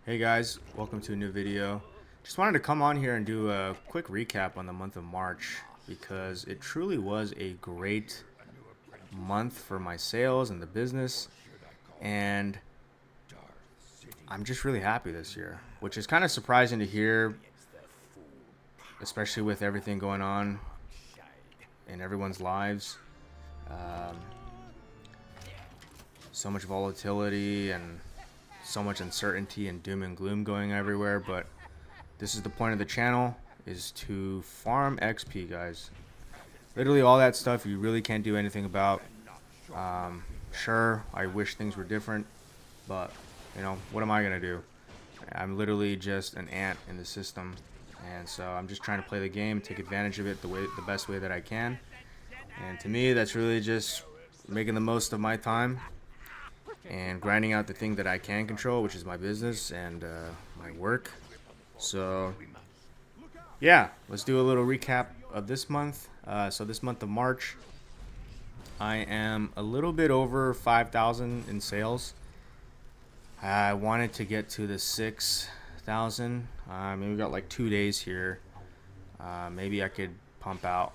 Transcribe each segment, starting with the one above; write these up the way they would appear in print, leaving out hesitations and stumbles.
Hey guys, welcome to a new video. Just wanted to come on here and do a quick recap on the month of March because it truly was a great month for my sales and the business, and I'm just really happy this year, which is kind of surprising to hear, especially with everything going on in everyone's lives. Um, so much volatility and so much uncertainty and doom and gloom going everywhere, but this is the point of the channel, is to farm XP, guys. Literally all that stuff you really can't do anything about. Sure, I wish things were different, but what am I gonna do? I'm literally just an ant in the system, and so I'm just trying to play the game, take advantage of it the best way that I can. And to me, that's really just making the most of my time and grinding out the thing that I can control, which is my business and my work. So yeah, let's do a little recap of this month. So this month of March, I am a little bit over 5,000 in sales. I wanted to get to the 6,000. I mean, we got like 2 days here. Maybe I could pump out,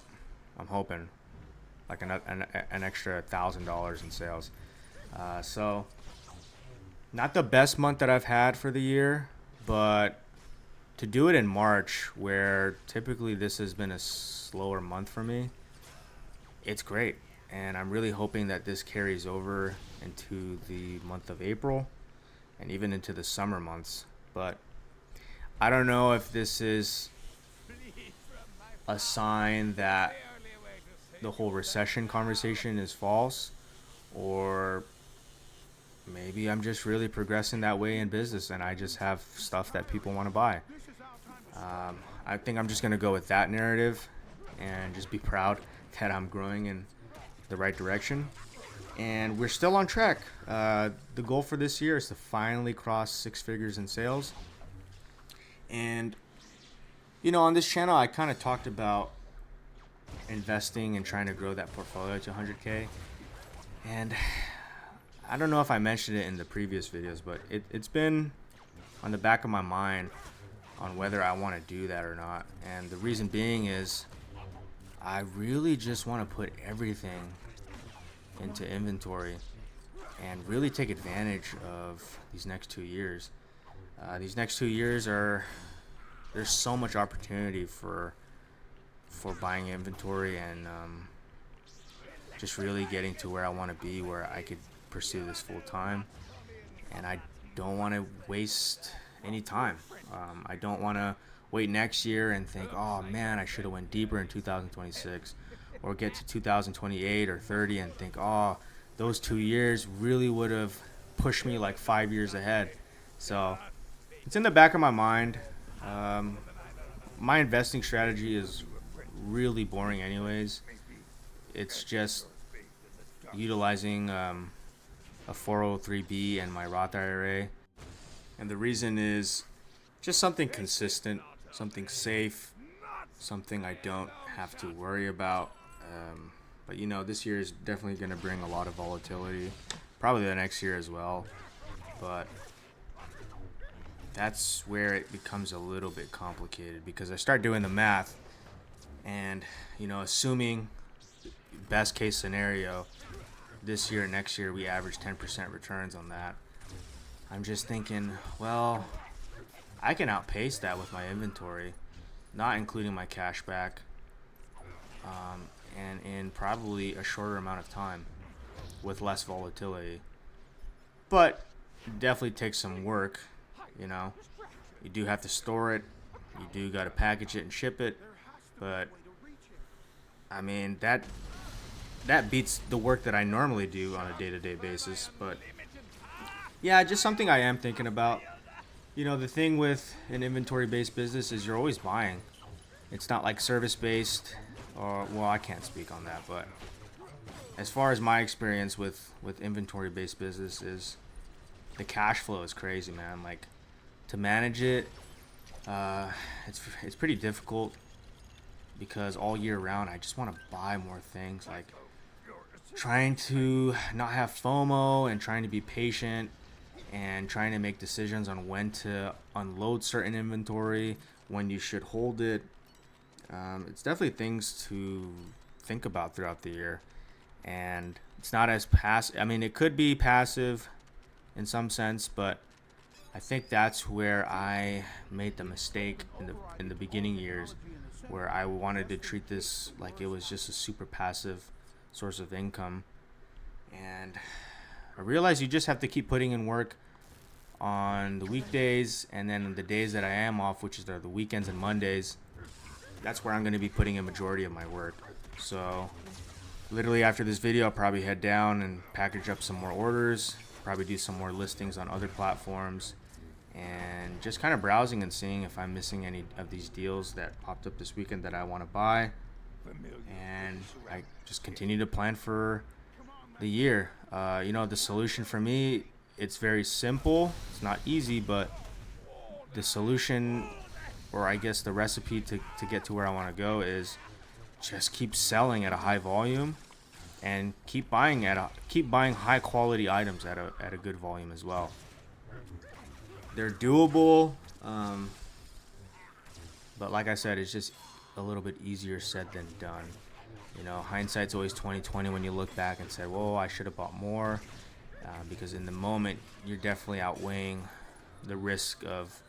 I'm hoping, like an extra $1,000 in sales. So not the best month that I've had for the year, but to do it in March, where typically this has been a slower month for me, it's great. And I'm really hoping that this carries over into the month of April and even into the summer months. But I don't know if this is a sign that the whole recession conversation is false, or maybe I'm just really progressing that way in business and I just have stuff that people want to buy. I think I'm just going to go with that narrative and just be proud that I'm growing in the right direction. And we're still on track. The goal for this year is to finally cross 6 figures in sales. And, on this channel, I kind of talked about investing and trying to grow that portfolio to 100K. And I don't know if I mentioned it in the previous videos, but it's been on the back of my mind on whether I want to do that or not. And the reason being is I really just want to put everything into inventory and really take advantage of these next 2 years. These next 2 years there's so much opportunity for buying inventory and just really getting to where I want to be, where I could pursue this full time. And I don't want to waste any time. I don't want to wait next year and think, oh man, I should have went deeper in 2026, or get to 2028 or 30 and think, oh, those 2 years really would have pushed me like 5 years ahead. So it's in the back of my mind. My investing strategy is really boring anyways. It's just utilizing a 403b and my Roth IRA. And the reason is just something consistent, something safe, something I don't have to worry about. But this year is definitely going to bring a lot of volatility, probably the next year as well. But that's where it becomes a little bit complicated, because I start doing the math and, assuming best case scenario, this year, next year, we average 10% returns on that. I'm just thinking, well, I can outpace that with my inventory, not including my cash back, and in probably a shorter amount of time with less volatility. But it definitely takes some work. You do have to store it, you do got to package it and ship it, but I mean that beats the work that I normally do on a day-to-day basis. But yeah, just something I am thinking about. The thing with an inventory-based business is you're always buying. It's not like service-based, or, well, I can't speak on that, but as far as my experience with inventory-based business is, the cash flow is crazy, man. Like, to manage it, it's pretty difficult, because all year round I just want to buy more things. Like, trying to not have FOMO and trying to be patient and trying to make decisions on when to unload certain inventory, when you should hold it. It's definitely things to think about throughout the year. And it's not as passive. I mean, it could be passive in some sense, but I think that's where I made the mistake in the beginning years, where I wanted to treat this like it was just a super passive source of income. And I realized you just have to keep putting in work on the weekdays, and then the days that I am off, which is the weekends and Mondays, that's where I'm going to be putting a majority of my work. So literally after this video, I'll probably head down and package up some more orders, probably do some more listings on other platforms, and just kind of browsing and seeing if I'm missing any of these deals that popped up this weekend that I want to buy. And I just continue to plan for the year. The solution for me, it's very simple. It's not easy, but the solution, or I guess the recipe to get to where I want to go, is just keep selling at a high volume and keep buying high quality items at a good volume as well. They're doable, but like I said, it's just a little bit easier said than done. Hindsight's always 20/20 when you look back and say, "Whoa, I should have bought more," because in the moment you're definitely outweighing the risk of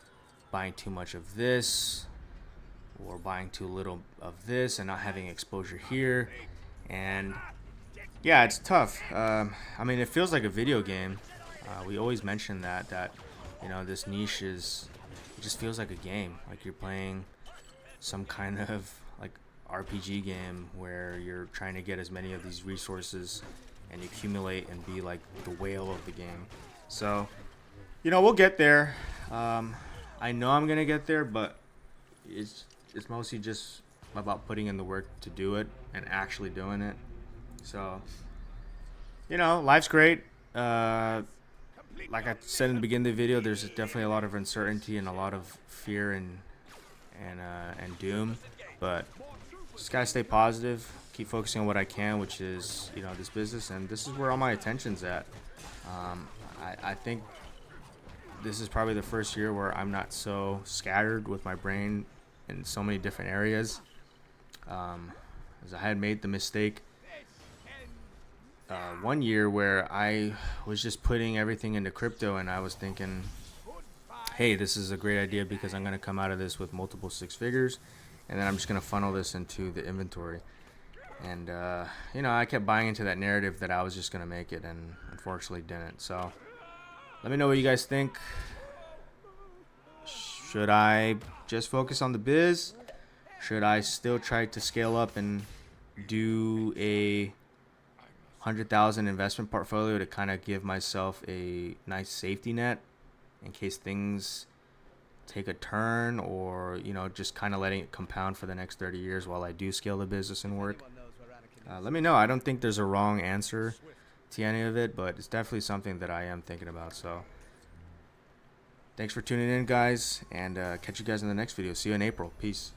buying too much of this or buying too little of this and not having exposure here. And yeah, it's tough. I mean, it feels like a video game. We always mention that this niche it just feels like a game, like you're playing some kind of like RPG game where you're trying to get as many of these resources and accumulate and be like the whale of the game. So we'll get there. I know I'm gonna get there, but it's mostly just about putting in the work to do it and actually doing it. So life's great. Like I said in the beginning of the video, there's definitely a lot of uncertainty and a lot of fear and doom, but just gotta stay positive, keep focusing on what I can, which is this business, and this is where all my attention's at. I think this is probably the first year where I'm not so scattered with my brain in so many different areas. As I had made the mistake one year where I was just putting everything into crypto, and I was thinking, hey, this is a great idea because I'm going to come out of this with multiple six figures, and then I'm just going to funnel this into the inventory. And I kept buying into that narrative that I was just going to make it, and unfortunately didn't. So let me know what you guys think. Should I just focus on the biz? Should I still try to scale up and do a 100,000 investment portfolio to kind of give myself a nice safety net in case things take a turn, or just kind of letting it compound for the next 30 years while I do scale the business and work? Let me know. I don't think there's a wrong answer to any of it, but it's definitely something that I am thinking about. So thanks for tuning in, guys, and catch you guys in the next video. See you in April. Peace.